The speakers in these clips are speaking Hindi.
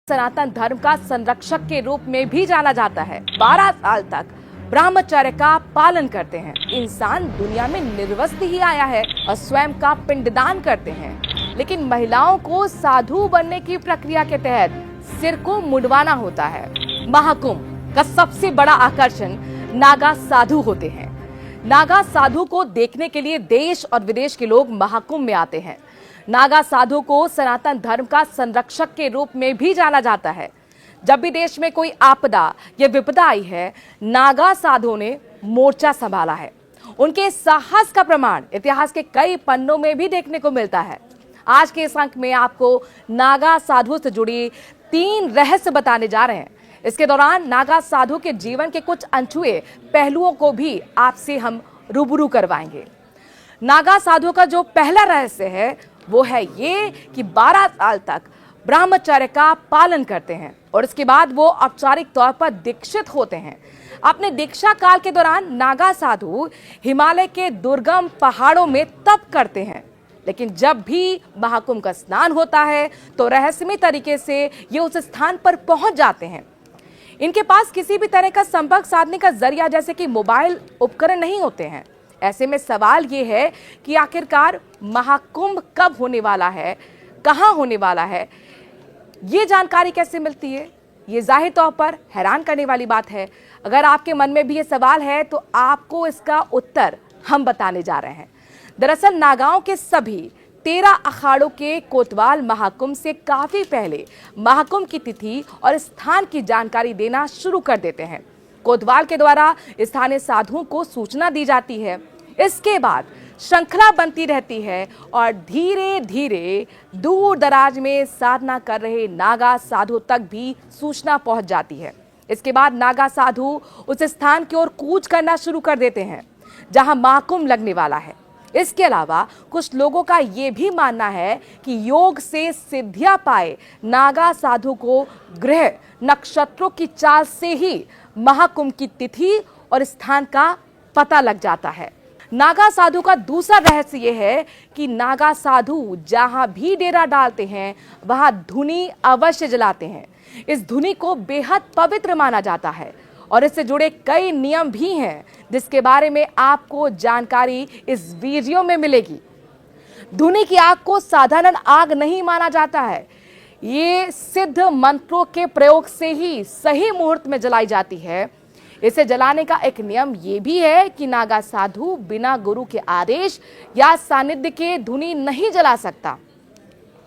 सनातन धर्म का संरक्षक के रूप में भी जाना जाता है। 12 साल तक ब्रह्मचर्य का पालन करते हैं। इंसान दुनिया में निर्वस्त्र ही आया है और स्वयं का पिंडदान करते हैं, लेकिन महिलाओं को साधु बनने की प्रक्रिया के तहत सिर को मुंडवाना होता है। महाकुंभ का सबसे बड़ा आकर्षण नागा साधु होते हैं। नागा साधु को देखने के लिए देश और विदेश के लोग महाकुंभ में आते हैं। नागा साधु को सनातन धर्म का संरक्षक के रूप में भी जाना जाता है। जब भी देश में कोई आपदा या विपदा आई है, नागा साधुओं ने मोर्चा संभाला है। उनके साहस का प्रमाण इतिहास के कई पन्नों में भी देखने को मिलता है। आज के इस अंक में आपको नागा साधु से जुड़ी 3 रहस्य बताने जा रहे हैं। इसके दौरान नागा साधु के जीवन के कुछ अनछुए पहलुओं को भी आपसे हम रूबरू करवाएंगे। नागा साधु का जो पहला रहस्य है वो है ये कि 12 साल तक ब्रह्मचर्य का पालन करते हैं और इसके बाद वो औपचारिक तौर पर दीक्षित होते हैं। अपने दीक्षा काल के दौरान नागा साधु हिमालय के दुर्गम पहाड़ों में तप करते हैं, लेकिन जब भी महाकुंभ का स्नान होता है तो रहस्यमय तरीके से ये उस स्थान पर पहुंच जाते हैं। इनके पास किसी भी तरह का संपर्क साधने का जरिया जैसे कि मोबाइल उपकरण नहीं होते हैं। ऐसे में सवाल ये है कि आखिरकार महाकुंभ कब होने वाला है, कहां होने वाला है, ये जानकारी कैसे मिलती है? ये जाहिर तौर पर हैरान करने वाली बात है। अगर आपके मन में भी ये सवाल है तो आपको इसका उत्तर हम बताने जा रहे हैं। दरअसल नागाओं के सभी 13 अखाड़ों के कोतवाल महाकुंभ से काफी पहले महाकुंभ की तिथि और स्थान की जानकारी देना शुरू कर देते हैं। कोतवाल के द्वारा स्थानीय साधुओं को सूचना दी जाती है। इसके बाद श्रृंखला बनती रहती है और धीरे धीरे दूर दराज में साधना कर रहे नागा साधु तक भी सूचना पहुंच जाती है। इसके बाद नागा साधु उस स्थान की ओर कूच करना शुरू कर देते हैं जहां महाकुंभ लगने वाला है। इसके अलावा कुछ लोगों का ये भी मानना है कि योग से सिद्धियां पाए नागा साधु को ग्रह नक्षत्रों की चाल से ही महाकुंभ की तिथि और स्थान का पता लग जाता है। नागा साधु का दूसरा रहस्य यह है कि नागा साधु जहां भी डेरा डालते हैं वहां धुनी अवश्य जलाते हैं। इस धुनी को बेहद पवित्र माना जाता है और इससे जुड़े कई नियम भी हैं जिसके बारे में आपको जानकारी इस वीडियो में मिलेगी। धुनी की आग को साधारण आग नहीं माना जाता है। ये सिद्ध मंत्रों के प्रयोग से ही सही मुहूर्त में जलाई जाती है। इसे जलाने का एक नियम ये भी है कि नागा साधु बिना गुरु के आदेश या सानिध्य के धुनी नहीं जला सकता।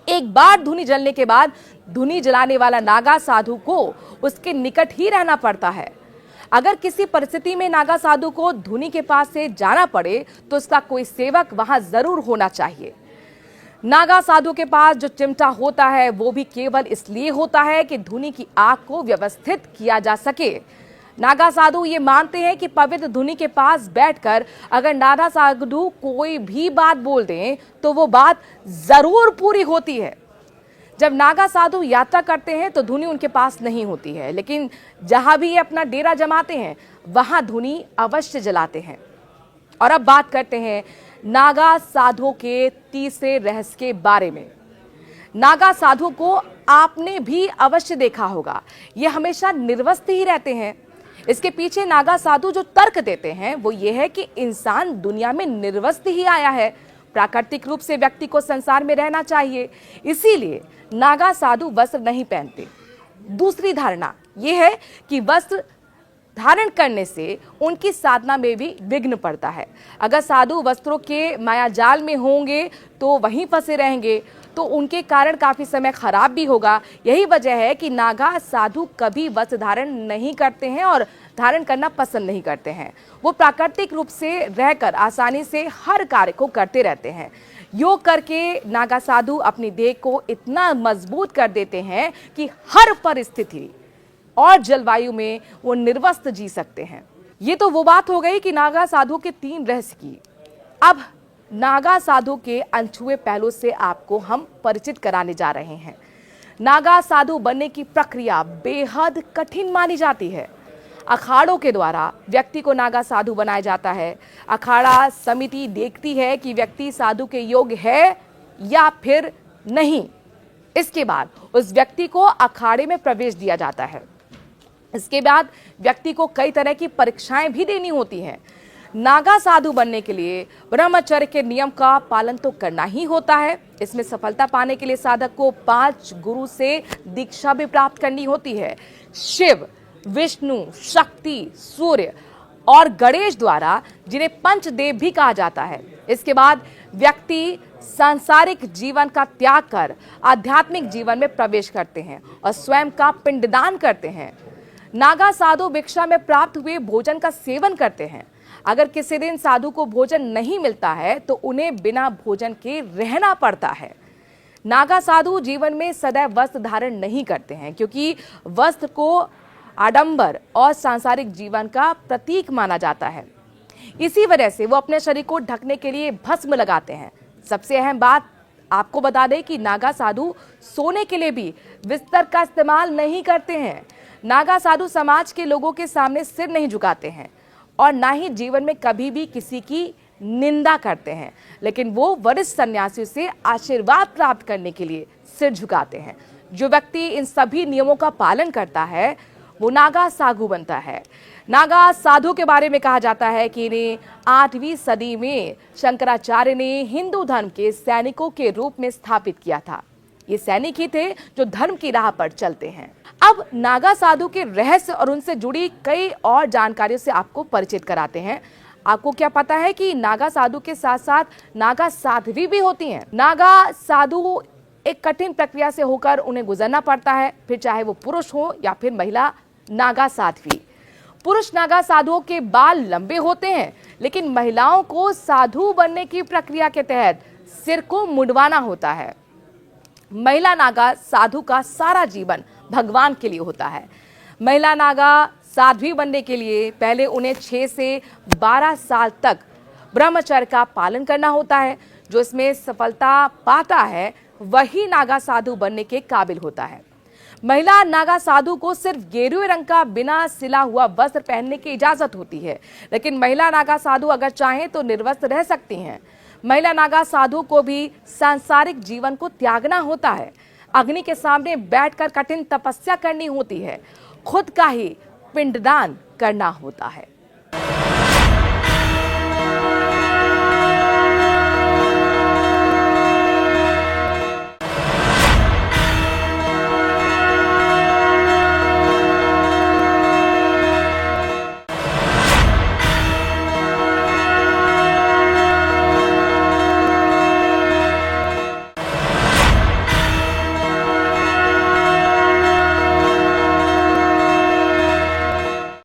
एक बार धुनी जलने के बाद धुनी जलाने वाला नागा साधु को उसके निकट ही रहना पड़ता है। अगर किसी परिस्थिति में नागा साधु को धुनी के पास से जाना पड़े तो उसका कोई सेवक वहां जरूर होना चाहिए। नागा साधु के पास जो चिमटा होता है वो भी केवल इसलिए होता है कि धुनी की आग को व्यवस्थित किया जा सके। नागा साधु ये मानते हैं कि पवित्र धुनी के पास बैठकर अगर नागा साधु कोई भी बात बोल दें तो वो बात जरूर पूरी होती है। जब नागा साधु यात्रा करते हैं तो धुनी उनके पास नहीं होती है, लेकिन जहां भी ये अपना डेरा जमाते हैं वहां धुनी अवश्य जलाते हैं। और अब बात करते हैं नागा साधुओं के तीसरे रहस्य के बारे में। नागा साधु को आपने भी अवश्य देखा होगा, ये हमेशा निर्वस्त्र ही रहते हैं। इसके पीछे नागा साधु जो तर्क देते हैं वो ये है कि इंसान दुनिया में निर्वस्त्र ही आया है, प्राकृतिक रूप से व्यक्ति को संसार में रहना चाहिए, इसीलिए नागा साधु वस्त्र नहीं पहनते। दूसरी धारणा यह है कि वस्त्र धारण करने से उनकी साधना में भी विघ्न पड़ता है। अगर साधु वस्त्रों के मायाजाल में होंगे तो वहीं फंसे रहेंगे, तो उनके कारण काफी समय खराब भी होगा। यही वजह है कि नागा साधु कभी वस्त्र धारण नहीं करते हैं और धारण करना पसंद नहीं करते हैं। वो प्राकृतिक रूप से रहकर आसानी से हर कार्य को करते रहते हैं। योग करके नागा साधु अपनी देह को इतना मजबूत कर देते हैं कि हर परिस्थिति और जलवायु में वो निर्वस्त्र जी सकते हैं। ये तो वो बात हो गई कि नागा साधु के 3 रहस्य की। अब नागा साधु के अनछुए पहलू से आपको हम परिचित कराने जा रहे हैं। नागा साधु बनने की प्रक्रिया बेहद कठिन मानी जाती है। अखाड़ों के द्वारा व्यक्ति को नागा साधु बनाया जाता है। अखाड़ा समिति देखती है कि व्यक्ति साधु के योग्य है या फिर नहीं। इसके बाद उस व्यक्ति को अखाड़े में प्रवेश दिया जाता है। इसके बाद व्यक्ति को कई तरह की परीक्षाएं भी देनी होती हैं। नागा साधु बनने के लिए ब्रह्मचर्य के नियम का पालन तो करना ही होता है। इसमें सफलता पाने के लिए साधक को 5 गुरु से दीक्षा भी प्राप्त करनी होती है। शिव, विष्णु, शक्ति, सूर्य और गणेश द्वारा, जिन्हें पंचदेव भी कहा जाता है। इसके बाद व्यक्ति सांसारिक जीवन का त्याग कर आध्यात्मिक जीवन में प्रवेश करते हैं और स्वयं का पिंडदान करते हैं। नागा साधु भिक्षा में प्राप्त हुए भोजन का सेवन करते हैं। अगर किसी दिन साधु को भोजन नहीं मिलता है तो उन्हें बिना भोजन के रहना पड़ता है। नागा साधु जीवन में सदैव वस्त्र धारण नहीं करते हैं, क्योंकि वस्त्र को आडंबर और सांसारिक जीवन का प्रतीक माना जाता है। इसी वजह से वो अपने शरीर को ढकने के लिए भस्म लगाते हैं। सबसे अहम बात आपको बता दें कि नागा साधु सोने के लिए भी बिस्तर का इस्तेमाल नहीं करते हैं। नागा साधु समाज के लोगों के सामने सिर नहीं झुकाते हैं और ना ही जीवन में कभी भी किसी की निंदा करते हैं, लेकिन वो वरिष्ठ सन्यासियों से आशीर्वाद प्राप्त करने के लिए सिर झुकाते हैं। जो व्यक्ति इन सभी नियमों का पालन करता है वो नागा साधु बनता है। नागा साधु के बारे में कहा जाता है कि इन्हें 8वीं सदी में शंकराचार्य ने हिंदू धर्म के सैनिकों के रूप में स्थापित किया था। ये सैनिक ही थे जो धर्म की राह पर चलते हैं। अब नागा साधु के रहस्य और उनसे जुड़ी कई और जानकारियों से आपको परिचित कराते हैं। आपको क्या पता है कि नागा साधु के साथ साथ नागा साध्वी भी होती हैं। नागा साधु एक कठिन प्रक्रिया से होकर उन्हें गुजरना पड़ता है, फिर चाहे वो पुरुष हो या फिर महिला नागा साध्वी। पुरुष नागा साधुओं के बाल लंबे होते हैं, लेकिन महिलाओं को साधु बनने की प्रक्रिया के तहत सिर को मुंडवाना होता है। महिला नागा साधु का सारा जीवन भगवान के लिए होता है। महिला नागा साध्वी बनने के लिए पहले उन्हें 6 से 12 साल तक ब्रह्मचर्य का पालन करना होता है। जो इसमें सफलता पाता है वही नागा साधु बनने के काबिल होता है। महिला नागा साधु को सिर्फ गेरुए रंग का बिना सिला हुआ वस्त्र पहनने की इजाजत होती है, लेकिन महिला नागा साधु अगर चाहें तो निर्वस्त्र रह सकती हैं। महिला नागा साधु को भी सांसारिक जीवन को त्यागना होता है। अग्नि के सामने बैठकर कठिन तपस्या करनी होती है। खुद का ही पिंडदान करना होता है।